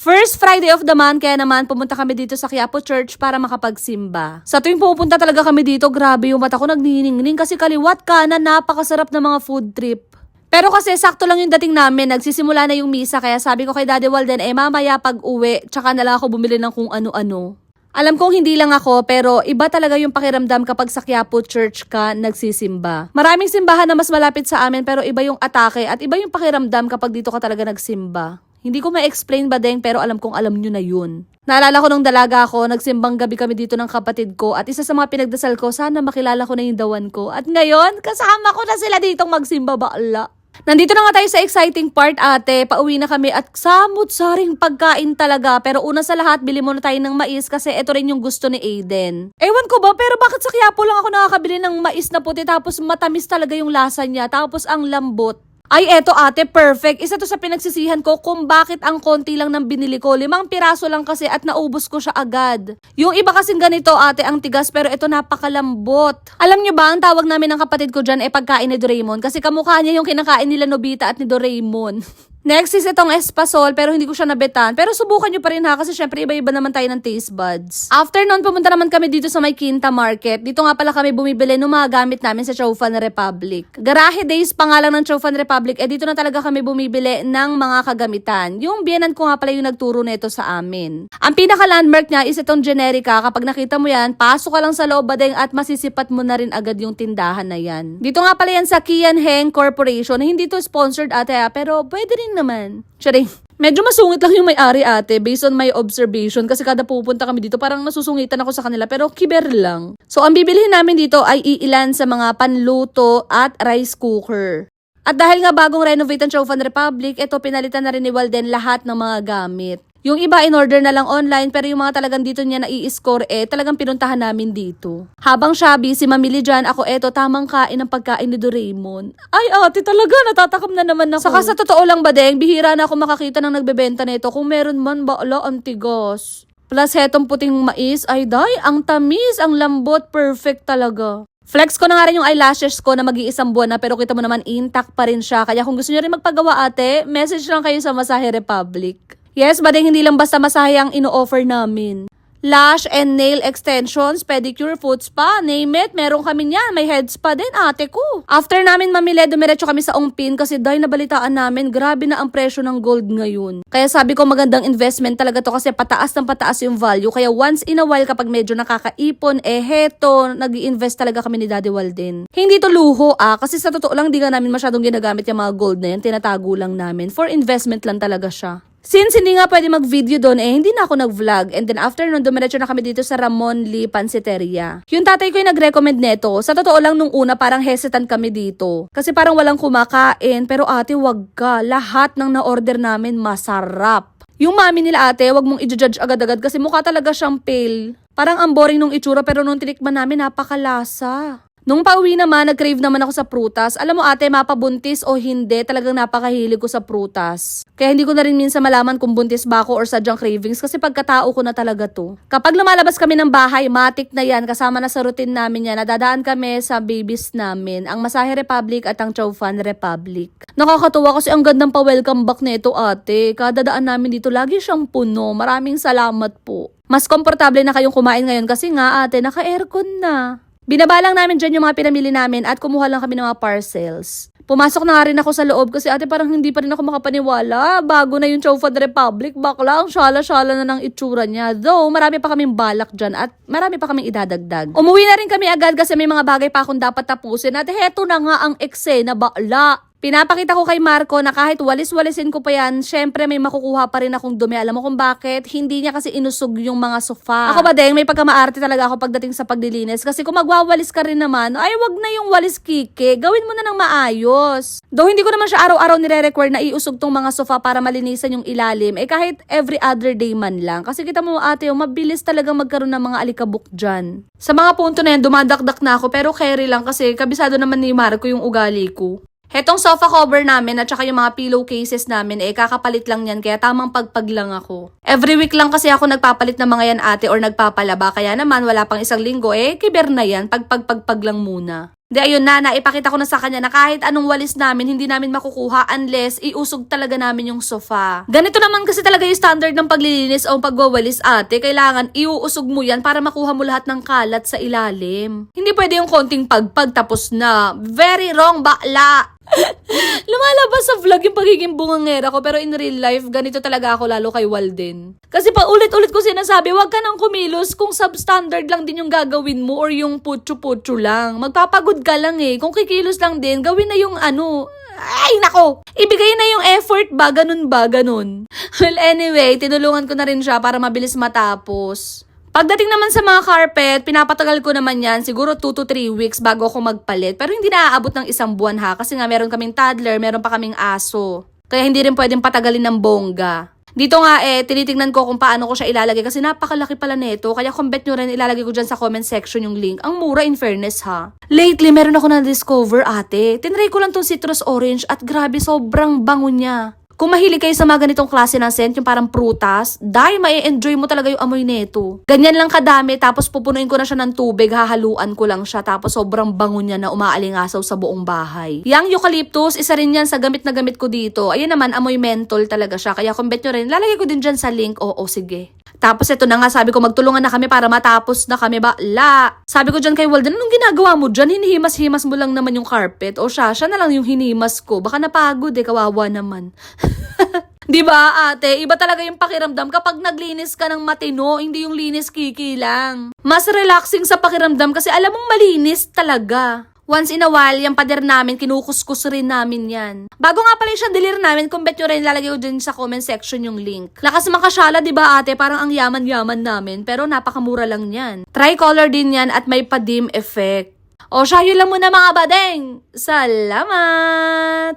First Friday of the month, kaya naman pumunta kami dito sa Quiapo Church para makapagsimba. Sa tuwing pupunta talaga kami dito, grabe yung mata ko nagniningning kasi kaliwat kanan, napakasarap ng mga food trip. Pero kasi sakto lang yung dating namin, nagsisimula na yung misa, kaya sabi ko kay Daddy Walden, mamaya pag uwi, tsaka na lang ako bumili ng kung ano-ano. Alam kong hindi lang ako, pero iba talaga yung pakiramdam kapag sa Quiapo Church ka nagsisimba. Maraming simbahan na mas malapit sa amin, pero iba yung atake at iba yung pakiramdam kapag dito ka talaga nagsimba. Hindi ko ma-explain ba deng, pero alam kong alam nyo na yun. Naalala ko nung dalaga ako, nagsimbang gabi kami dito ng kapatid ko at isa sa mga pinagdasal ko, sana makilala ko na yung dawan ko. At ngayon, kasama ko na sila ditong magsimba, bakla. Nandito na nga tayo sa exciting part, ate. Pauwi na kami at samut-saring pagkain talaga. Pero una sa lahat, bili muna tayo ng mais kasi ito rin yung gusto ni Aiden. Ewan ko ba, pero bakit sa Quiapo lang ako nakakabili ng mais na puti tapos matamis talaga yung lasa niya tapos ang lambot. Ay, eto ate, perfect. Isa to sa pinagsisihan ko kung bakit ang konti lang ng binili ko. 5 piraso lang kasi at naubos ko siya agad. Yung iba kasing ganito ate, ang tigas, pero ito napakalambot. Alam nyo ba, ang tawag namin ng kapatid ko dyan pagkain ni Doraemon kasi kamukha niya yung kinakain nila Nobita at ni Doraemon. Next is itong espasol pero hindi ko siya nabetan. Pero subukan nyo pa rin ha kasi syempre iba-iba naman tayo ng taste buds. After nun, pumunta naman kami dito sa may Quinta Market. Dito nga pala kami bumibili ng mga gamit namin sa Chaufan Republic. Garahe days pa nga lang ng Chaufan Republic, dito na talaga kami bumibili ng mga kagamitan. Yung biyenan ko nga pala yung nagturo nito sa amin. Ang pinaka-landmark niya is itong Generica. Kapag nakita mo yan, pasok ka lang sa loob badeng at masisipat mo na rin agad yung tindahan na yan. Dito nga pala yan sa Kian Heng Corporation. Hindi to sponsored ate pero pwede rin naman. Charing. Medyo masungit lang yung may-ari ate based on my observation kasi kada pupunta kami dito parang nasusungitan ako sa kanila pero kiber lang. So ang bibilihin namin dito ay iilan sa mga panluto at rice cooker. At dahil nga bagong renovate ang Chaufan Republic, ito pinalitan na rin ni Walden lahat ng mga gamit. Yung iba in-order na lang online pero yung mga talagang dito niya nai-score talagang pinuntahan namin dito. Habang siya busy mamili dyan, ako tamang kain ng pagkain ni Doraemon. Ay ate talaga, natatakam na naman ako. Saka sa totoo lang ba deng, bihira na ako makakita ng nagbebenta nito. Kung meron man, baala, antigas. Plus hetong puting mais, ay day, ang tamis, ang lambot, perfect talaga. Flex ko na nga rin yung eyelashes ko na mag-iisang buwan na pero kita mo naman intact pa rin siya. Kaya kung gusto niyo rin magpagawa ate, message lang kayo sa Masahe Republic. Yes, badeng hindi lang basta masahe ang ino-offer namin. Lash and nail extensions, pedicure, foot spa, name it, meron kami niyan. May head spa din, ate ko. After namin mamili, dumiretso kami sa Ongpin kasi dahil nabalitaan namin, grabe na ang presyo ng gold ngayon. Kaya sabi ko magandang investment talaga to kasi pataas ng pataas yung value. Kaya once in a while kapag medyo nakakaipon, heto, nag-i-invest talaga kami ni Daddy Walden. Hindi to luho kasi sa totoo lang di nga namin masyadong ginagamit yung mga gold na yan, tinatago lang namin. For investment lang talaga siya. Since hindi nga pwede mag-video doon, hindi na ako nag-vlog. And then after nun, dumiretso na kami dito sa Ramon Lee Pansiteria. Yung tatay ko yung nag-recommend neto. Sa totoo lang nung una, parang hesitant kami dito. Kasi parang walang kumakain. Pero ate, wag ka. Lahat ng na-order namin masarap. Yung mami nila ate, wag mong i-judge agad-agad kasi mukha talaga siyang pale. Parang ang boring nung itsura pero nung tinikman namin, napakalasa. Nung pauwi naman, nag-crave naman ako sa prutas. Alam mo ate, mapabuntis o hindi, talagang napakahilig ko sa prutas. Kaya hindi ko na rin minsan malaman kung buntis ba ako or sadyang cravings kasi pagkatao ko na talaga to. Kapag lumalabas kami ng bahay, matik na yan, kasama na sa routine namin yan, nadadaan kami sa babies namin, ang Masahe Republic at ang Chaufan Republic. Nakakatuwa kasi ang gandang pa-welcome back na ito ate. Kada daan namin dito, lagi siyang puno. Maraming salamat po. Mas komportable na kayong kumain ngayon kasi nga ate, naka-aircon na. Binabalang namin dyan yung mga pinamili namin at kumuha lang kami ng mga parcels. Pumasok na nga rin ako sa loob kasi ate parang hindi pa rin ako makapaniwala. Bago na yung Chaufan Republic, bakla ang syala-syala na ng itsura niya. Though marami pa kaming balak dyan at marami pa kaming idadagdag. Umuwi na rin kami agad kasi may mga bagay pa akong dapat tapusin at heto na nga ang eksena, bakla. Pinapakita ko kay Marco na kahit walis-walisin ko pa yan, syempre may makukuha pa rin akong dumi. Alam mo kung bakit? Hindi niya kasi inusog yung mga sofa. Ako ba deng, may pagkamaarte talaga ako pagdating sa paglilinis. Kasi kung magwawalis ka rin naman, ay wag na yung walis kike. Gawin mo na ng maayos. Though hindi ko naman siya araw-araw nire-require na iusog tong mga sofa para malinisan yung ilalim. Kahit every other day man lang. Kasi kita mo ate, mabilis talagang magkaroon ng mga alikabok dyan. Sa mga punto na yan, dumadakdak na ako pero carry lang kasi kabisado naman ni Marco yung ugali ko. Hetong sofa cover namin at saka yung mga pillowcases namin kakapalit lang yan kaya tamang pagpag lang ako. Every week lang kasi ako nagpapalit ng mga yan ate or nagpapalaba kaya naman wala pang isang linggo kiber na yan, pagpag lang muna. Di ayun na, naipakita ko na sa kanya na kahit anong walis namin, hindi namin makukuha unless iusog talaga namin yung sofa. Ganito naman kasi talaga yung standard ng paglilinis o pagwawalis ate. Kailangan iuusog mo yan para makuha mo lahat ng kalat sa ilalim. Hindi pwede yung konting pagpag tapos na. Very wrong, bakla! Lumalabas sa vlog yung pagiging bungangera ko pero in real life, ganito talaga ako lalo kay Walden. Kasi pa ulit-ulit ko sinasabi, wag ka nang kumilos kung substandard lang din yung gagawin mo or yung putyo-putyo lang. Magpapagod ka lang eh. Kung kikilos lang din, gawin na yung ano. Ay, nako! Ibigay na yung effort ba? Ganun ba? Ganun. Well, anyway, tinulungan ko na rin siya para mabilis matapos. Pagdating naman sa mga carpet, pinapatagal ko naman yan siguro 2 to 3 weeks bago ako magpalit. Pero hindi naaabot ng 1 buwan ha kasi nga meron kaming toddler, meron pa kaming aso. Kaya hindi rin pwedeng patagalin ng bongga. Dito nga tinitingnan ko kung paano ko siya ilalagay kasi napakalaki pala nito. Kaya kung bet nyo rin, ilalagay ko dyan sa comment section yung link. Ang mura in fairness ha. Lately, meron ako na-discover ate. Tinry ko lang tong citrus orange at grabe sobrang bango niya. Kung mahilig kayo sa mga ganitong klase ng scent, yung parang prutas, dahil mai-enjoy mo talaga yung amoy nito. Ganyan lang kadami, tapos pupunuin ko na siya ng tubig, hahaluan ko lang siya, tapos sobrang bango niya na umaalingasaw sa buong bahay. Yang eucalyptus, isa rin yan sa gamit na gamit ko dito. Ayun naman, amoy menthol talaga siya. Kaya kung bet nyo rin, lalagay ko din dyan sa link. Oo, sige. Tapos ito na nga, sabi ko magtulungan na kami para matapos na kami bakla. Sabi ko dyan kay Walden, anong ginagawa mo dyan? Hinihimas-himas mo lang naman yung carpet. O siya na lang yung hinimas ko. Baka napagod kawawa naman. Diba ate, iba talaga yung pakiramdam kapag naglinis ka ng matino, hindi yung linis kiki lang. Mas relaxing sa pakiramdam kasi alam mong malinis talaga. Once in a while, yung pader namin, kinukuskus rin namin yan. Bago nga pala siya delir namin, kung bet nyo rin, lalagay ko din sa comment section yung link. Lakas makasyala, diba ate? Parang ang yaman-yaman namin, pero napakamura lang yan. Tricolor din yan at may pa-dim effect. O siya, yun lang muna mga badeng. Salamat!